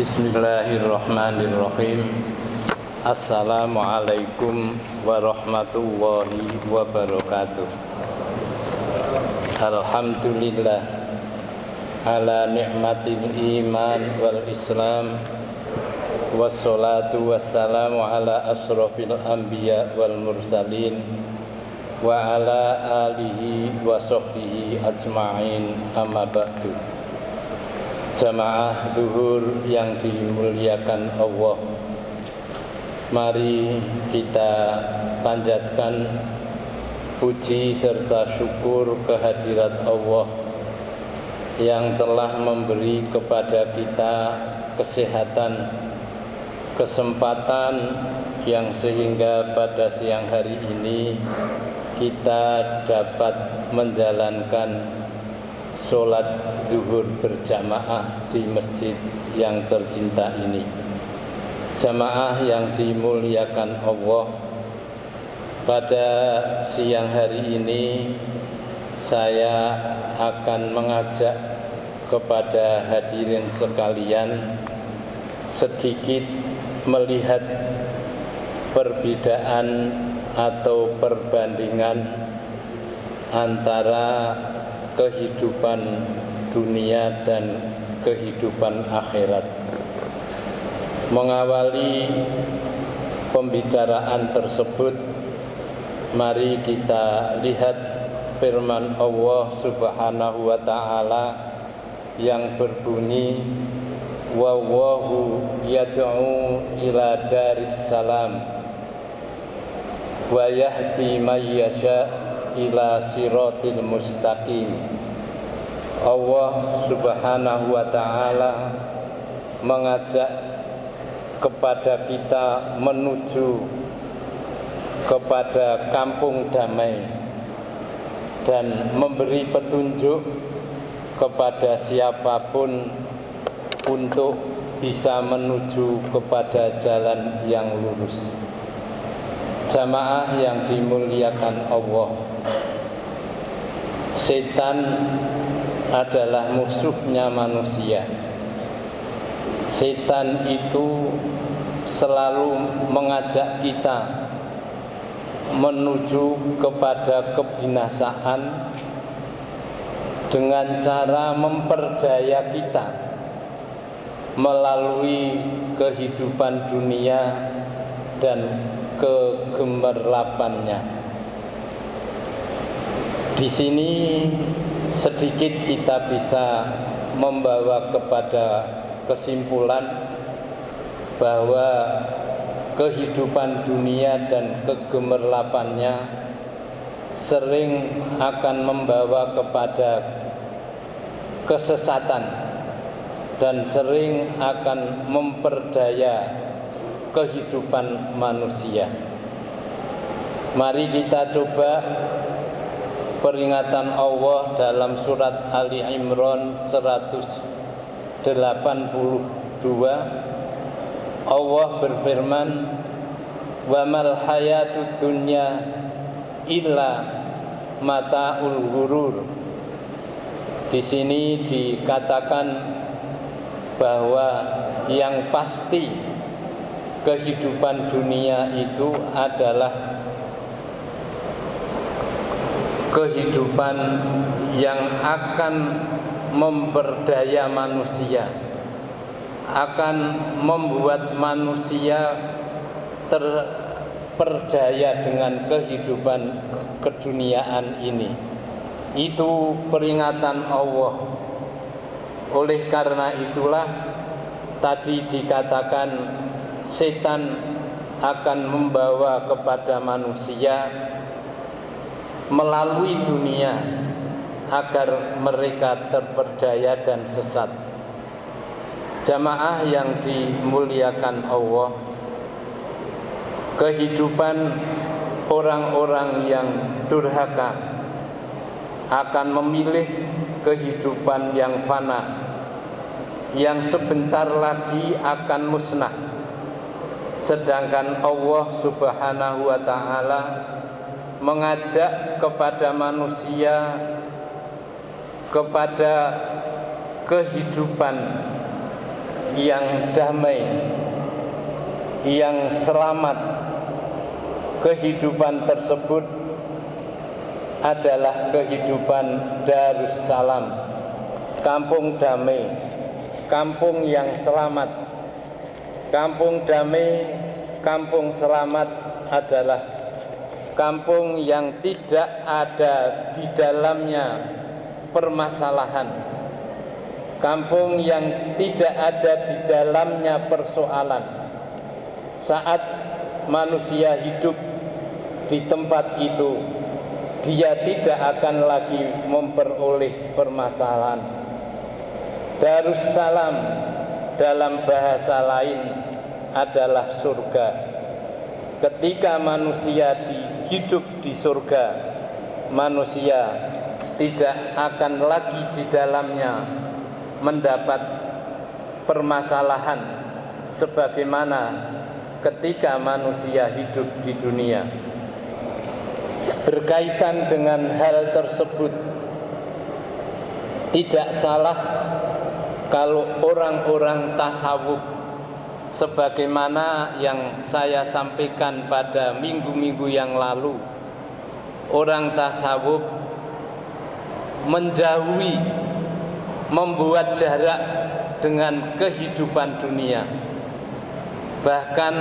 Bismillahirrahmanirrahim. Assalamualaikum warahmatullahi wabarakatuh. Alhamdulillah ala ni'matil iman wal islam, wassalatu wassalamu ala asrofil anbiya wal mursalin wa ala alihi wa sahbihi ajma'in, amma ba'du. Jamaah zuhur yang dimuliakan Allah, mari kita panjatkan puji serta syukur kehadirat Allah yang telah memberi kepada kita kesehatan, kesempatan yang sehingga pada siang hari ini kita dapat menjalankan sholat zuhur berjamaah di masjid yang tercinta ini. Jamaah yang dimuliakan Allah, pada siang hari ini saya akan mengajak kepada hadirin sekalian sedikit melihat perbedaan atau perbandingan antara kehidupan dunia dan kehidupan akhirat. Mengawali pembicaraan tersebut, mari kita lihat firman Allah Subhanahu wa ta'ala yang berbunyi, wallahu yad'u ila daris salam wa yahdi may yasha' ila siratil mustaqim. Allah Subhanahu wa ta'ala mengajak kepada kita menuju kepada kampung damai dan memberi petunjuk kepada siapapun untuk bisa menuju kepada jalan yang lurus. Jamaah yang dimuliakan Allah, setan adalah musuhnya manusia. Setan itu selalu mengajak kita menuju kepada kebinasaan dengan cara memperdaya kita melalui kehidupan dunia dan kegemerlapannya. Di sini sedikit kita bisa membawa kepada kesimpulan bahwa kehidupan dunia dan kegemerlapannya sering akan membawa kepada kesesatan dan sering akan memperdaya kehidupan manusia. Mari kita coba peringatan Allah dalam surat Ali Imran 182. Allah berfirman, wa mal hayatud dunya illa mata'ul ghurur. Di sini dikatakan bahwa yang pasti kehidupan dunia itu adalah kehidupan yang akan memperdaya manusia, akan membuat manusia terperdaya dengan kehidupan keduniaan ini. Itu peringatan Allah. Oleh karena itulah tadi dikatakan setan akan membawa kepada manusia melalui dunia agar mereka terperdaya dan sesat. Jamaah yang dimuliakan Allah, kehidupan orang-orang yang durhaka akan memilih kehidupan yang fana, yang sebentar lagi akan musnah. Sedangkan Allah Subhanahu wa ta'ala mengajak kepada manusia kepada kehidupan yang damai, yang selamat. Kehidupan tersebut adalah kehidupan Darussalam, kampung damai, kampung yang selamat. Kampung damai, kampung selamat adalah kampung yang tidak ada di dalamnya permasalahan, kampung yang tidak ada di dalamnya persoalan. Saat manusia hidup di tempat itu, dia tidak akan lagi memperoleh permasalahan. Darussalam dalam bahasa lain adalah surga. Ketika manusia hidup di surga, manusia tidak akan lagi di dalamnya mendapat permasalahan sebagaimana ketika manusia hidup di dunia. Berkaitan dengan hal tersebut, tidak salah kalau orang-orang tasawuf, sebagaimana yang saya sampaikan pada minggu-minggu yang lalu, orang tasawuf menjauhi, membuat jarak dengan kehidupan dunia. Bahkan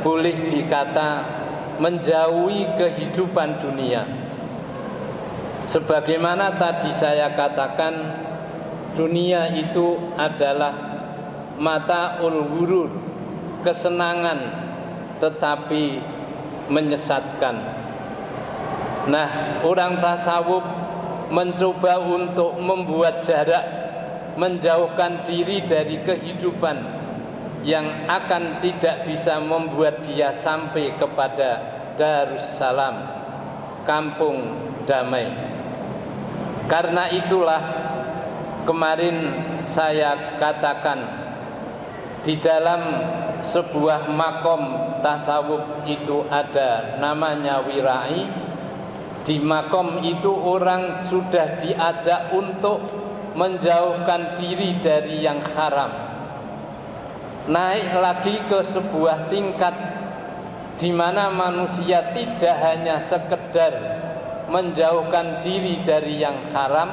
boleh dikata menjauhi kehidupan dunia. Sebagaimana tadi saya katakan, dunia itu adalah mata'ul ghurur, kesenangan tetapi menyesatkan. Nah, orang tasawuf mencoba untuk membuat jarak, menjauhkan diri dari kehidupan yang akan tidak bisa membuat dia sampai kepada Darussalam, kampung damai. Karena itulah kemarin saya katakan, di dalam sebuah makom tasawuf itu ada namanya wirai. Di makom itu orang sudah diajak untuk menjauhkan diri dari yang haram, naik lagi ke sebuah tingkat di mana manusia tidak hanya sekedar menjauhkan diri dari yang haram,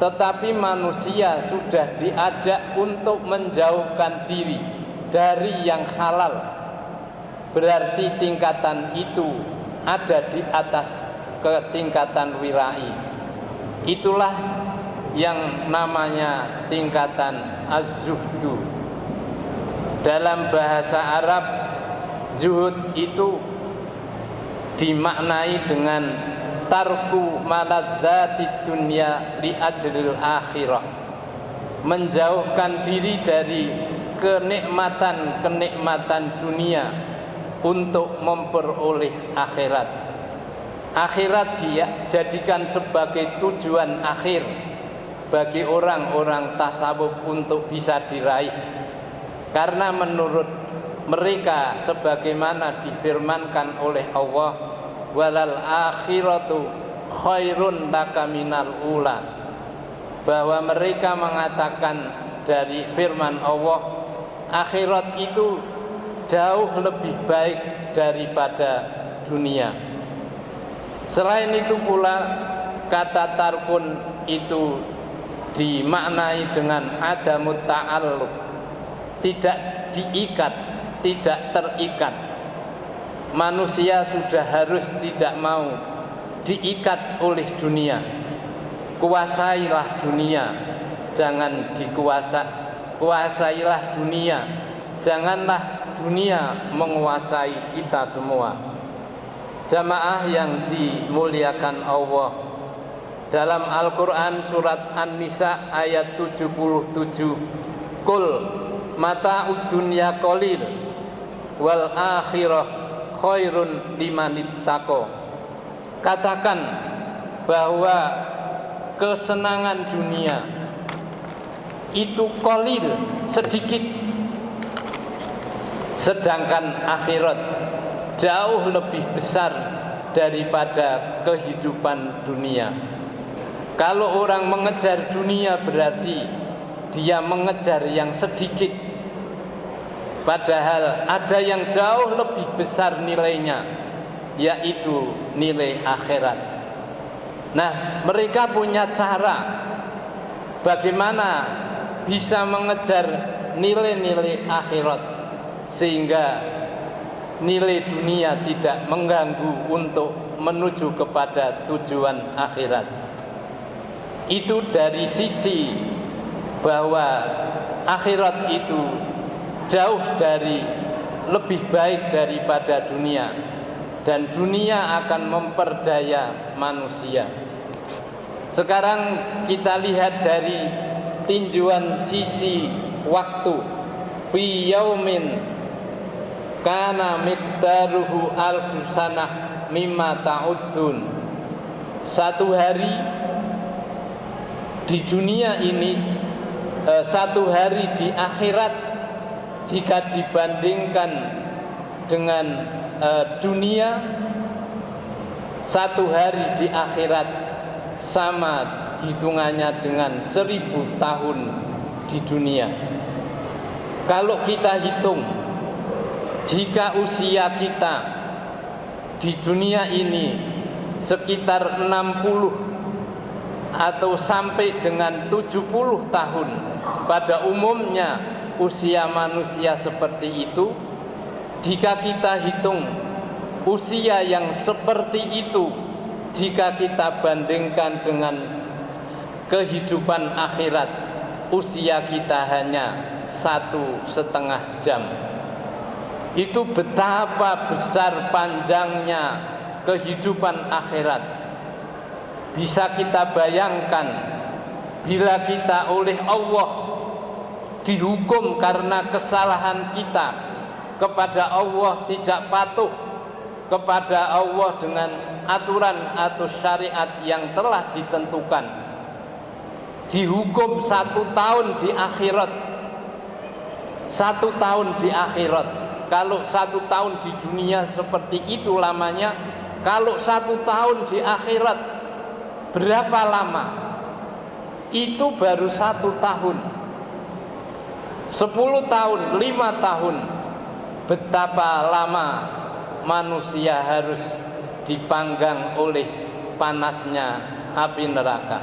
tetapi manusia sudah diajak untuk menjauhkan diri dari yang halal. Berarti tingkatan itu ada di atas ketingkatan wirai. Itulah yang namanya tingkatan az-zuhdu. Dalam bahasa Arab, zuhud itu dimaknai dengan tarku maladzatid dunya li ajril akhirah, menjauhkan diri dari kenikmatan-kenikmatan dunia untuk memperoleh akhirat. Akhirat dia jadikan sebagai tujuan akhir bagi orang-orang tasawuf untuk bisa diraih. Karena menurut mereka, sebagaimana difirmankan oleh Allah, walal akhiratu khairun laka minal ula, bahwa mereka mengatakan dari firman Allah, akhirat itu jauh lebih baik daripada dunia. Selain itu pula, kata tarkun itu dimaknai dengan adamut ta'alluq, tidak diikat, tidak terikat. Manusia sudah harus tidak mau diikat oleh dunia. Kuasailah dunia, jangan kuasailah dunia, janganlah dunia menguasai kita semua. Jamaah yang dimuliakan Allah, dalam Al-Quran surat An-Nisa ayat 77, Qul mata'ud dunya qalil wal akhirah khairun limanittaqo. Katakan bahwa kesenangan dunia itu qalil, sedikit, sedangkan akhirat jauh lebih besar daripada kehidupan dunia. Kalau orang mengejar dunia berarti dia mengejar yang sedikit, Padahal ada yang jauh lebih besar nilainya, yaitu nilai akhirat. Nah, mereka punya cara bagaimana bisa mengejar nilai-nilai akhirat sehingga nilai dunia tidak mengganggu untuk menuju kepada tujuan akhirat. Itu dari sisi bahwa akhirat itu jauh dari lebih baik daripada dunia, dan dunia akan memperdaya manusia. Sekarang kita lihat dari tinjauan sisi waktu. Fi yaumin kana miqdaruhu alfu sanah mimma ta'uddun. Satu hari di dunia ini, satu hari di akhirat jika dibandingkan dengan dunia, satu hari di akhirat sama hitungannya dengan 1000 tahun di dunia. Kalau kita hitung, jika usia kita di dunia ini sekitar 60 atau sampai dengan 70 tahun, pada umumnya usia manusia seperti itu. Jika kita hitung usia yang seperti itu, jika kita bandingkan dengan kehidupan akhirat, usia kita hanya 1,5 jam. Itu betapa besar panjangnya kehidupan akhirat. Bisa kita bayangkan bila kita oleh Allah dihukum karena kesalahan kita kepada Allah, tidak patuh kepada Allah dengan aturan atau syariat yang telah ditentukan, dihukum 1 tahun di akhirat. 1 tahun di akhirat. Kalau 1 tahun di dunia seperti itu lamanya, kalau 1 tahun di akhirat berapa lama? Itu baru 1 tahun. 10 tahun, 5 tahun, betapa lama manusia harus dipanggang oleh panasnya api neraka.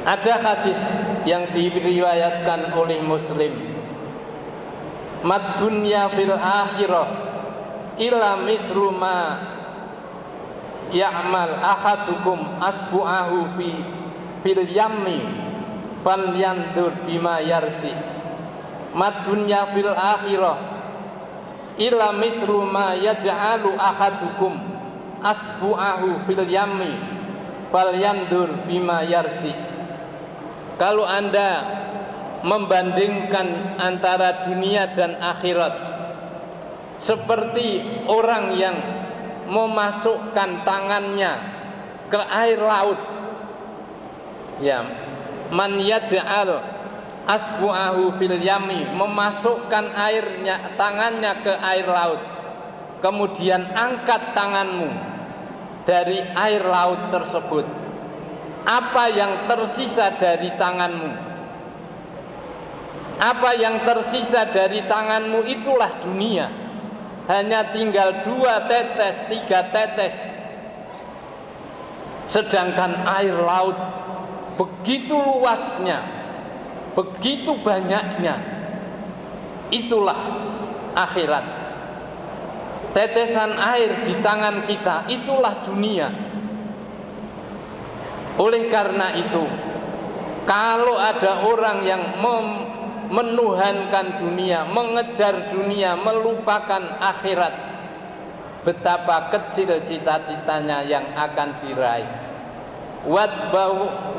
Ada hadis yang diriwayatkan oleh Muslim, "Mad dunya fil akhirah illa mislu ma ya'mal ahadukum asbu'ahu fil yammi fal yandur bima yarji." Mad dunya fil akhirah illa mislu ma yaj'alu ahadukum asbu'ahu fil yammi fal yandur bima yarji. Kalau Anda membandingkan antara dunia dan akhirat, seperti orang yang memasukkan tangannya ke air laut, ya, man yaj'al asbu'ahu fil yami, memasukkan tangannya ke air laut, kemudian angkat tanganmu dari air laut tersebut, apa yang tersisa dari tanganmu? Apa yang tersisa dari tanganmu itulah dunia. Hanya tinggal 2 tetes, 3 tetes. Sedangkan air laut begitu luasnya, begitu banyaknya. Itulah akhirat. Tetesan air di tangan kita, itulah dunia. Oleh karena itu, kalau ada orang yang menuhankan dunia, mengejar dunia, melupakan akhirat, betapa kecil cita-citanya yang akan diraih.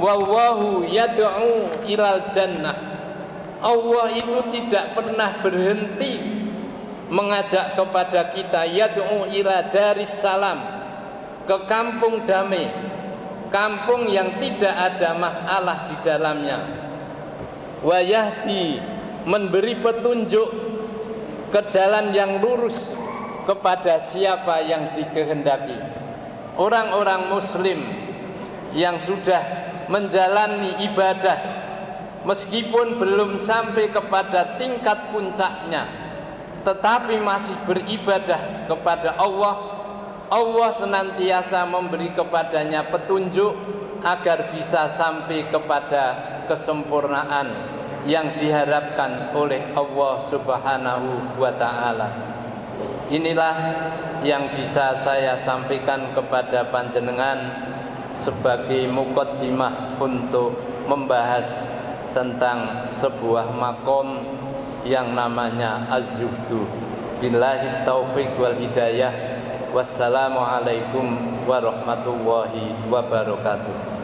Wallahu yad'u ilal jannah. Allah itu tidak pernah berhenti mengajak kepada kita, yad'u ila daris salam, ke kampung damai, kampung yang tidak ada masalah di dalamnya. Wa yahdi, memberi petunjuk ke jalan yang lurus kepada siapa yang dikehendaki. Orang-orang muslim yang sudah menjalani ibadah meskipun belum sampai kepada tingkat puncaknya, tetapi masih beribadah kepada Allah, Allah senantiasa memberi kepadanya petunjuk agar bisa sampai kepada kesempurnaan yang diharapkan oleh Allah Subhanahu wa ta'ala. Inilah yang bisa saya sampaikan kepada panjenengan sebagai muqaddimah untuk membahas tentang sebuah makom yang namanya az-zuhdu. Billahi taufiq wal hidayah. Wassalamualaikum warahmatullahi wabarakatuh.